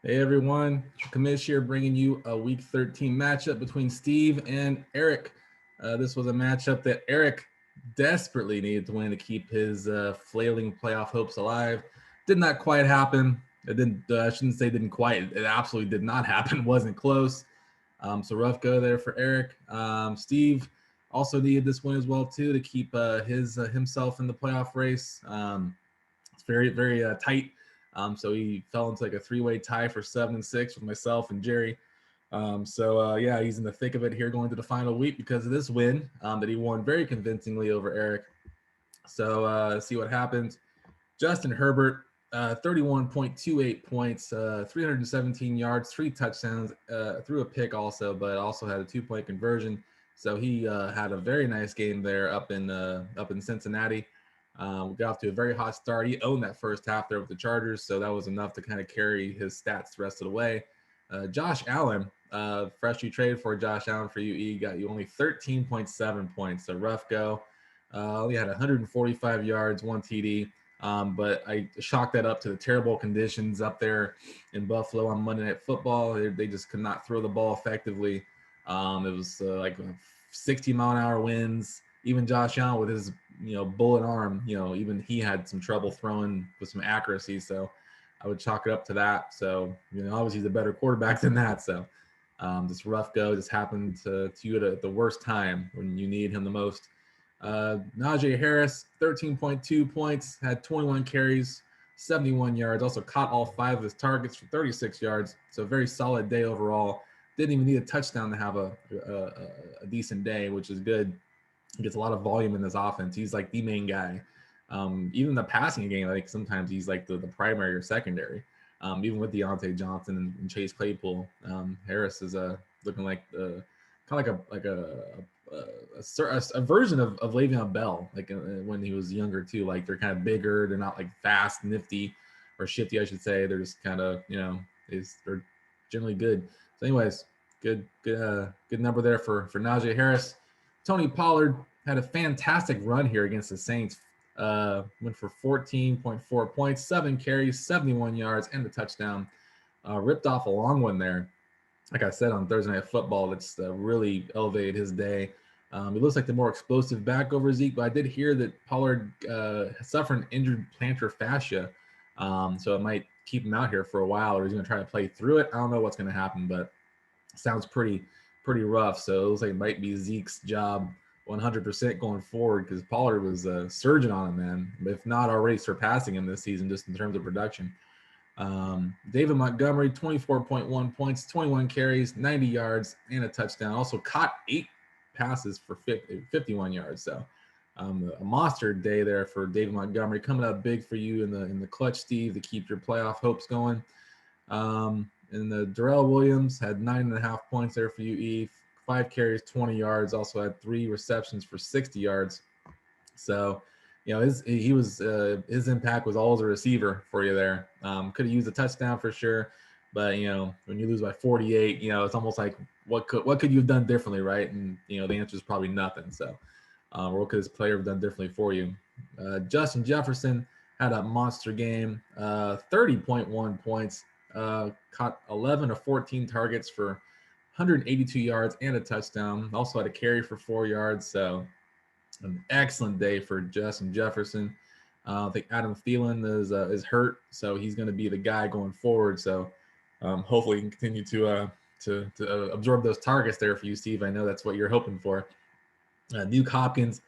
Hey everyone, Kamish here bringing you a Week 13 matchup between Steve and Eric. This was a matchup that Eric desperately needed to win to keep his flailing playoff hopes alive. Did not quite happen. It didn't. I shouldn't say didn't quite. It absolutely did not happen. Wasn't close. So rough go there for Eric. Steve also needed this win as well too to keep himself in the playoff race. It's very tight. So he fell into like a three-way tie for 7-6 with myself and Jerry. Yeah, he's in the thick of it here going to the final week because of this win that he won very convincingly over Eric. So let's see what happens. Justin Herbert, 31.28 points, 317 yards, 3 touchdowns, threw a pick also, but also had a 2-point conversion. So he had a very nice game there up in Cincinnati. We got off to a very hot start. He owned that first half there with the Chargers, so that was enough to kind of carry his stats the rest of the way. Josh Allen, fresh you traded for Josh Allen for UE, got you only 13.7 points, so rough go. Only had 145 yards, 1 TD, but I chalked that up to the terrible conditions up there in Buffalo on Monday Night Football. They just could not throw the ball effectively. It was like 60-mile-an-hour winds. Even Josh Allen with his bullet arm, even he had some trouble throwing with some accuracy. So I would chalk it up to that. So, obviously he's a better quarterback than that. So this rough go just happened to you at the worst time when you need him the most. Najee Harris, 13.2 points, had 21 carries, 71 yards, also caught all 5 of his targets for 36 yards. So a very solid day overall. Didn't even need a touchdown to have a decent day, which is good. He gets a lot of volume in this offense. He's like the main guy. Even the passing game, I think sometimes he's like the primary or secondary. Even with Deontay Johnson and Chase Claypool, Harris is looking like kind of like a version of Le'Veon Bell, like when he was younger too. Like they're kind of bigger. They're not like fast, nifty, or shifty, I should say. They're just kind of they're generally good. So, anyways, good number there for Najee Harris. Tony Pollard had a fantastic run here against the Saints. Went for 14.4 points, 7 carries, 71 yards, and a touchdown. Ripped off a long one there. Like I said on Thursday Night Football, that's really elevated his day. He looks like the more explosive back over Zeke, but I did hear that Pollard suffered an injured plantar fascia. So it might keep him out here for a while, or he's going to try to play through it. I don't know what's going to happen, but it sounds pretty rough. So it looks like it might be Zeke's job 100% going forward because Pollard was surging on him, man, if not already surpassing him this season just in terms of production. David Montgomery, 24.1 points, 21 carries, 90 yards, and a touchdown. Also caught 8 passes for 51 yards. So a monster day there for David Montgomery, coming up big for you in the clutch, Steve, to keep your playoff hopes going. And the Darrell Williams had 9.5 points there for UE, 5 carries, 20 yards. Also had 3 receptions for 60 yards. So, his impact was always a receiver for you there. Could have used a touchdown for sure, but when you lose by 48, it's almost like what could you have done differently, right? And the answer is probably nothing. So, what could this player have done differently for you? Justin Jefferson had a monster game, 30.1 points. Caught 11 of 14 targets for 182 yards and a touchdown. Also had a carry for 4 yards. So an excellent day for Justin Jefferson. I think Adam Thielen is hurt, so he's going to be the guy going forward. So hopefully he can continue to absorb those targets there for you, Steve. I know that's what you're hoping for. Duke Hopkins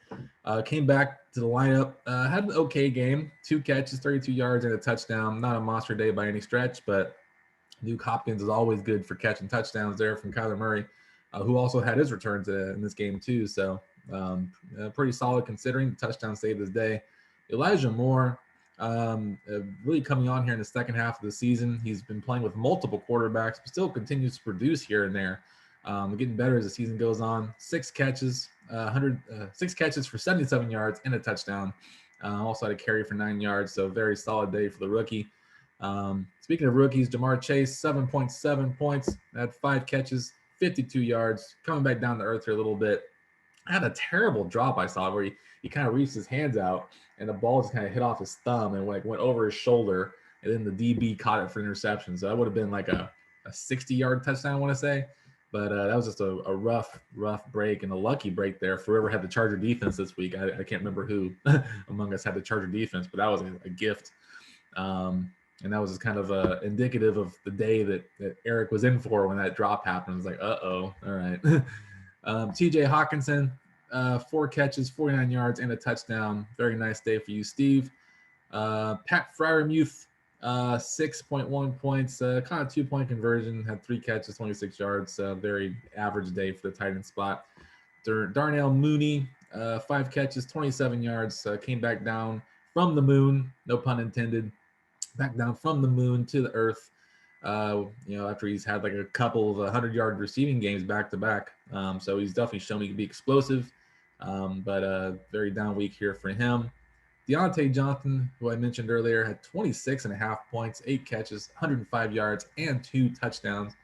came back to the lineup, had an okay game, 2 catches, 32 yards, and a touchdown. Not a monster day by any stretch, but Duke Hopkins is always good for catching touchdowns there from Kyler Murray, who also had his returns in this game too. So pretty solid considering the touchdown saved his day. Elijah Moore really coming on here in the second half of the season. He's been playing with multiple quarterbacks, but still continues to produce here and there. Getting better as the season goes on. 6 catches, 6 catches for 77 yards and a touchdown. Also had a carry for 9 yards, so very solid day for the rookie. Speaking of rookies, Jamar Chase, 7.7 points, had 5 catches, 52 yards, coming back down to earth here a little bit. had a terrible drop I saw where he kind of reached his hands out and the ball just kind of hit off his thumb and like went over his shoulder, and then the DB caught it for interception. So that would have been like a 60-yard touchdown, I want to say. But that was just a rough break and a lucky break there for whoever had the Charger defense this week. I can't remember who among us had the Charger defense, but that was a gift. And that was just kind of indicative of the day that Erik was in for when that drop happened. It was like, all right. TJ Hawkinson, 4 catches, 49 yards, and a touchdown. Very nice day for you, Steve. Pat Fryermuth, 6.1 points, kind of 2-point conversion, had 3 catches, 26 yards. Very average day for the tight end spot. Darnell Mooney, 5 catches, 27 yards, came back down from the moon, no pun intended, back down from the moon to the earth. After he's had like a couple of 100-yard receiving games back to back. So he's definitely shown he can be explosive, but very down week here for him. Deontay Johnson, who I mentioned earlier, had 26.5 points, 8 catches, 105 yards, and 2 touchdowns.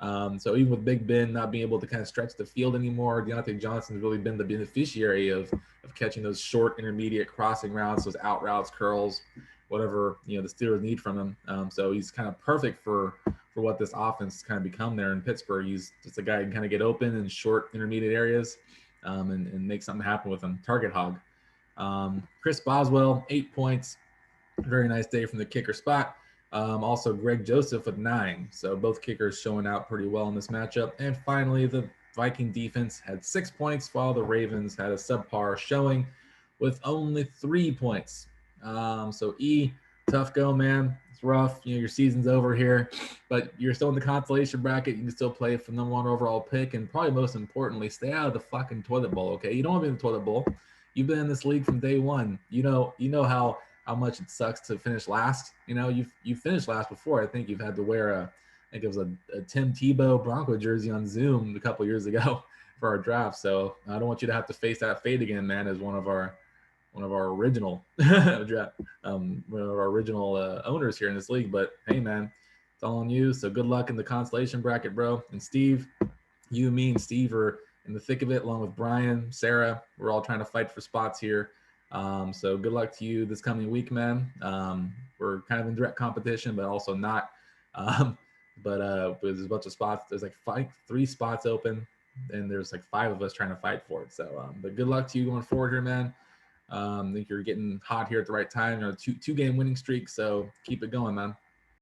So even with Big Ben not being able to kind of stretch the field anymore, Deontay Johnson's really been the beneficiary of catching those short, intermediate crossing routes, those out routes, curls, whatever the Steelers need from him. So he's kind of perfect for what this offense has kind of become there in Pittsburgh. He's just a guy who can kind of get open in short, intermediate areas and make something happen with him. Target hog. Chris Boswell, 8 points. Very nice day from the kicker spot. Also, Greg Joseph with 9. So both kickers showing out pretty well in this matchup. And finally, the Viking defense had 6 points, while the Ravens had a subpar showing with only 3 points. So tough go, man. It's rough. Your season's over here, but you're still in the consolation bracket. You can still play for number 1 overall pick, and probably most importantly, stay out of the fucking toilet bowl. Okay, you don't want to be in the toilet bowl. You've been in this league from day one. You know how much it sucks to finish last. You've finished last before. I think you've had to wear I think it was a Tim Tebow Bronco jersey on Zoom a couple years ago for our draft. So I don't want you to have to face that fate again, man, as one of our original owners here in this league. But hey, man, it's all on you. So good luck in the consolation bracket, bro. And Steve, you, me, and Steve are in the thick of it, along with Brian, Sarah. We're all trying to fight for spots here. So good luck to you this coming week, man. We're kind of in direct competition, but also not. But there's a bunch of spots. There's like 3 spots open, and there's like 5 of us trying to fight for it. So, but good luck to you going forward here, man. I think you're getting hot here at the right time. 2-game winning streak, so keep it going, man.